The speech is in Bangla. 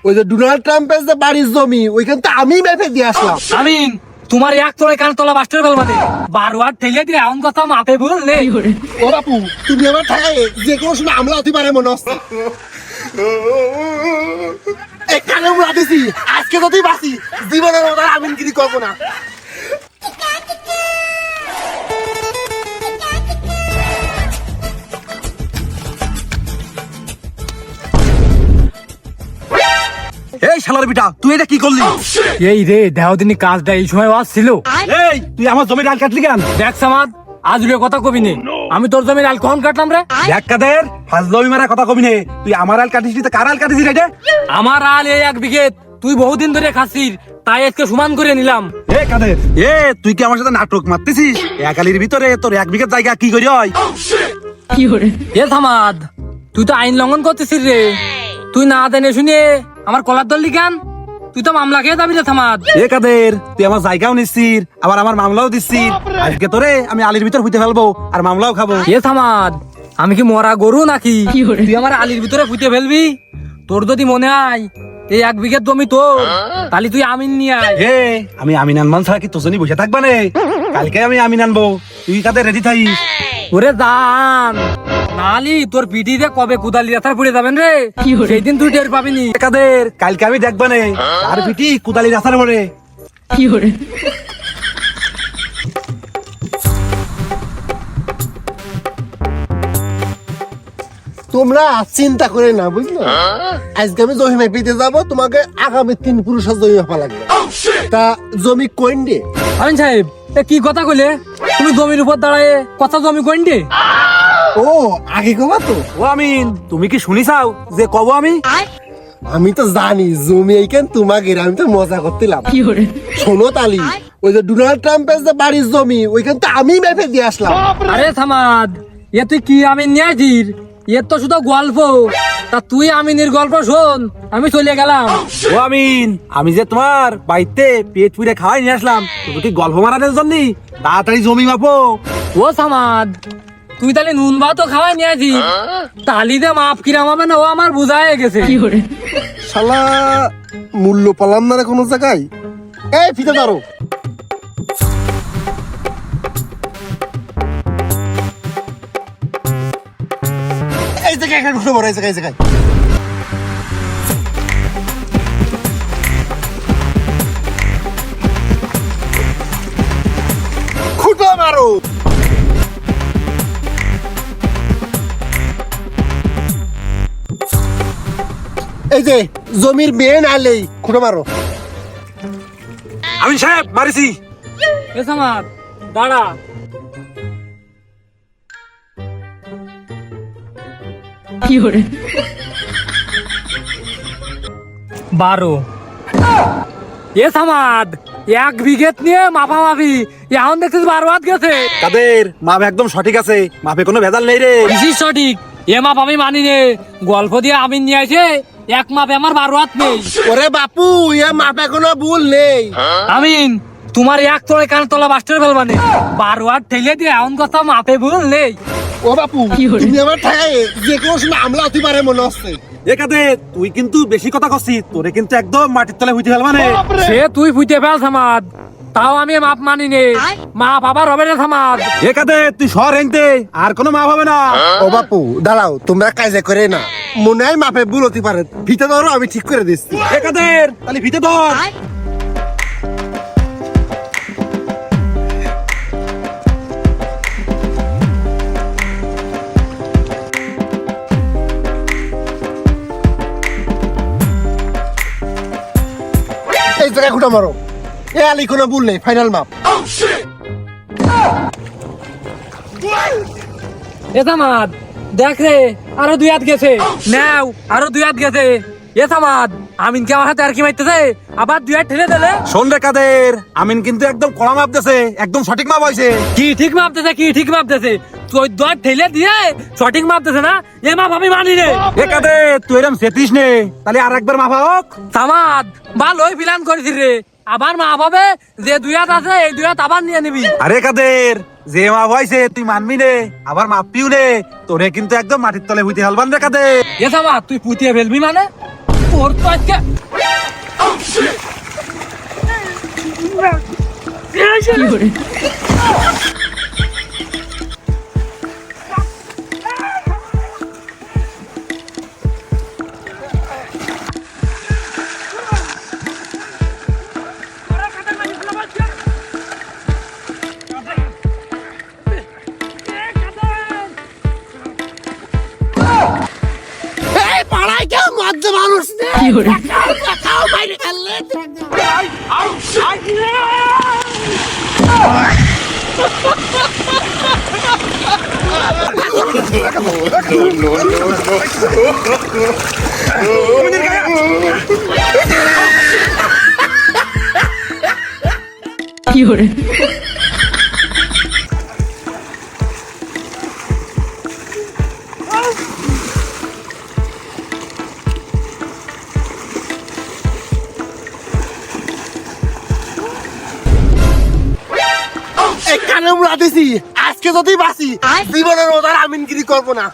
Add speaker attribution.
Speaker 1: ওই যে ডোনাল্ড ট্রাম্পের যে বাড়ির জমি ওইখান তো আমি মেপে দিয়ে আসলাম।
Speaker 2: আমিন তোমার এক তোরে কান তোলা বাস্টার ফেল মানে 12 বার ঠেলে দিয়ে এমন কথা মাপে বললে।
Speaker 1: ও বাপু তুমি আমার ঠায় যে কোনো সময় আমলা হতে পারে মনে হচ্ছে। এই কানে উড়া দিছি, আজকে যদি বাঁচি জীবনের মতো আর আমিনগিরি করবো না।
Speaker 3: এই শালার বিটা, তুই এটা কি করলি?
Speaker 2: এই রে দেহদিনী কাজটা এই সময় ছিল।
Speaker 3: এই তুই আমার জমির ডাল কাটলি কেন?
Speaker 2: দেখ সামাদ, আজ রে কথা কবি নে, আমি তোর জমির আল কখন কাটলাম রে?
Speaker 3: দেখ কাদের ফাজলামি মারা কথা কবি নে। তুই আমার আল কাটিস নি, কার আল কাটিস রে?
Speaker 2: আমার আল এই 1 বিঘে, তুই বহুদিন ধরে খাসির, তাই আজকে সমান করে নিলাম।
Speaker 3: এ কাদের, এ তুই কি আমার সাথে নাটক মারতেছিস? এক আলির ভিতরে তোর 1 বিঘা জায়গা কি করি হয়?
Speaker 2: এ সামাদ, তুই তো আইন লঙ্ঘন করতেছিস রে। তুই না দেনে শুনে আমার কলার দল লিখান, তুই তো মামলা খেয়ে যাবি রে সামাদ।
Speaker 3: এ কাদের, তুই আমার জায়গাও নিচ্ছিস, আবার আমার মামলাও দিচ্ছিস। আজকে তোরে আমি আলির ভিতর হইতে ফেলবো আর মামলাও খাবো।
Speaker 2: এ সামাদ, আমি কি মরা গরু নাকি তুই আমার আলির ভিতরে ফুটে ফেলবি? তোর যদি মনে হয় এই 1 বিঘের জমি তোর, তাহলে তুই আমিন নিয়ে আয়।
Speaker 3: এ আমি আমিন আনমান ছাড়া কি তোর জন্য বসে থাকবা নে? কালকে আমি আমিন আনবো, তুই কাদের রেডি থাকিস।
Speaker 2: ওরে দান নালি তোর পিঠিতে কবে কুদালি রাতার পড়ে যাবেন রে, সেই দিন তুই টের পাবিনি।
Speaker 3: এ কাদের, কালকে আমি দেখবা নে আর পিটি কুদালি রাস্তার পরে।
Speaker 1: তোমরা চিন্তা করে না বুঝলো, আজকে আমি জমি মেপিতে যাবো, তোমাকে আগামী 3 পুরুষের জমি মাপা লাগবে। তা জমি কোন দে?
Speaker 2: আমিন সাহেব, এ কি কথা কইলে? তুমি জমির উপর দাঁড়ায় কথা জমি কোন দে?
Speaker 1: ও আগে কবা তো।
Speaker 3: ও আমিন, তুমি কি শুনিছাও যে কব আমি?
Speaker 1: আমি তো জানি জমি এইখান তোমাকে, আমি তো মজা করতেলাম। শোনো তালি, ওই যে ডোনাল্ড ট্রাম্পের যে বাড়ির জমি ওইখান তো আমি মেপে দিয়ে আসলাম।
Speaker 2: আরে সামাদ, এ তুই কি আমিন নিয়ে আসির? এর তো শুধু গল্প। তা তুই আমিনের গল্প শোন, আমি চলে গেলাম।
Speaker 3: ও আমিন, আমি যে তোমার বাড়িতে পেট পুড়ে খাওয়াই নিয়ে আসলাম, তুমি কি গল্প মারানোর জন্য? তাড়াতাড়ি জমি মাপো।
Speaker 2: ও সামাদ, তুই তাহলে নুন ভাতও খাওয়াই নিয়ে আসি, তালিতে মাপ কিরাম হবে না ও আমার বুঝায় গেছে।
Speaker 1: শালা মূল্য পালাম না রে কোনো জায়গায়। এই ফিতে ধরো। এই জায়গায় এখানে ঢুকে পড়ো, এই জায়গায়, এই জায়গায়। খুঁটো মারো। এই যে জমির মেন আলেই খুঁটো মারো।
Speaker 3: আমিন সাহেব মারিছি।
Speaker 2: এ সামাদ দাঁড়া। বারো। এ সামাদ, 1 বিঘে নিয়ে মাপা মাপি, এখন দেখছিস 12 হাত গেছে।
Speaker 3: কাদের মাপ একদম সঠিক আছে, মাপে কোনো ভেজাল নেই রে।
Speaker 2: বেশি সঠিক, এ মাপ আমি মানি নে। গল্প দিয়ে আমিন নিয়ে আসে, 1 মাপে আমার 12 হাত নেই।
Speaker 1: ওরে বাপু, এ মাপে কোনো ভুল নেই।
Speaker 2: আমিন তোমার এক তোরে কান তোলা বাস্টার ফেল মানে 12 হাত ঠেলে দিয়ে এমন কথা মাপে ভুল নেই।
Speaker 1: ও বাপু, তুমি আমার ঠায় যে কোনো সময় আমলা হতে পারে মনে হচ্ছে।
Speaker 3: এ কাদের, তুই কিন্তু বেশি কথা কছিস, তোরে কিন্তু একদম মাটির তলে হইতে ফেলবা নে।
Speaker 2: সে তুই ফুটে ফেল সামাদ, তাও আমি মাপ মানি নে। মাপ আবার হবে না সামাদ।
Speaker 3: এ কাদের, তুই শহর হেনতে আর কোনো মাপ হবে না।
Speaker 1: ও বাপু দাঁড়াও, তোমরা কাজে করে না, মনে হয় মাপে ভুল হতে পারে। ভিতরে ধরো, আমি ঠিক করে দিচ্ছি।
Speaker 3: এ কাদের, তাহলে ভিতরে ধর।
Speaker 1: এই জায়গায় খুঁটো মারো। এ আলি কোনো ভুল নেই, ফাইনাল মাপ।
Speaker 2: এ সামাদ দেখ রে, আরো 2 হাত গেছে। নাও আরো 2 হাত গেছে। এ সামাদ, আমিন কি আমার হাতে আর কি মারতেছে? আবার 2 হাত ঠেলে দিলে।
Speaker 3: শোন রে কাদের, আমিন কিন্তু একদম কড়া মাপ দিছে, একদম সঠিক মাপ হয়েছে।
Speaker 2: কি ঠিক মাপতেছে, কি ঠিক মাপতেছে? 14 হাত ঠেলে দিয়ে সঠিক মাপতেছে না? এ মাপ আমি মানি রে।
Speaker 3: এ কাদের, তুই এরকম সেতিস নে, তাহলে আর একবার মাপা হোক।
Speaker 2: সামাদ ভালোই প্ল্যান করেছিস রে, আবার মাপ হবে। যে 2 হাত আছে এই 2 হাত আবার নিয়ে নিবি।
Speaker 3: আরে কাদের, যে মাপ হয়েছে তুই মানবি নে, আবার মাপিও নে, তোরে কিন্তু একদম মাটির তলে হইতে হালবান রে কাদের।
Speaker 2: এ সামাদ, তুই পুঁতিয়ে ফেলবি মানে?
Speaker 1: ও
Speaker 2: তোর তো আজকে
Speaker 1: এই পাড়ায় কেউ মজ্জা মানুষ নেই দেখাও বাইরে ফেললে কানে মুড়া দিছি আজকে যদি বাঁচি জীবনের ওদার আমিনগিরি করবো না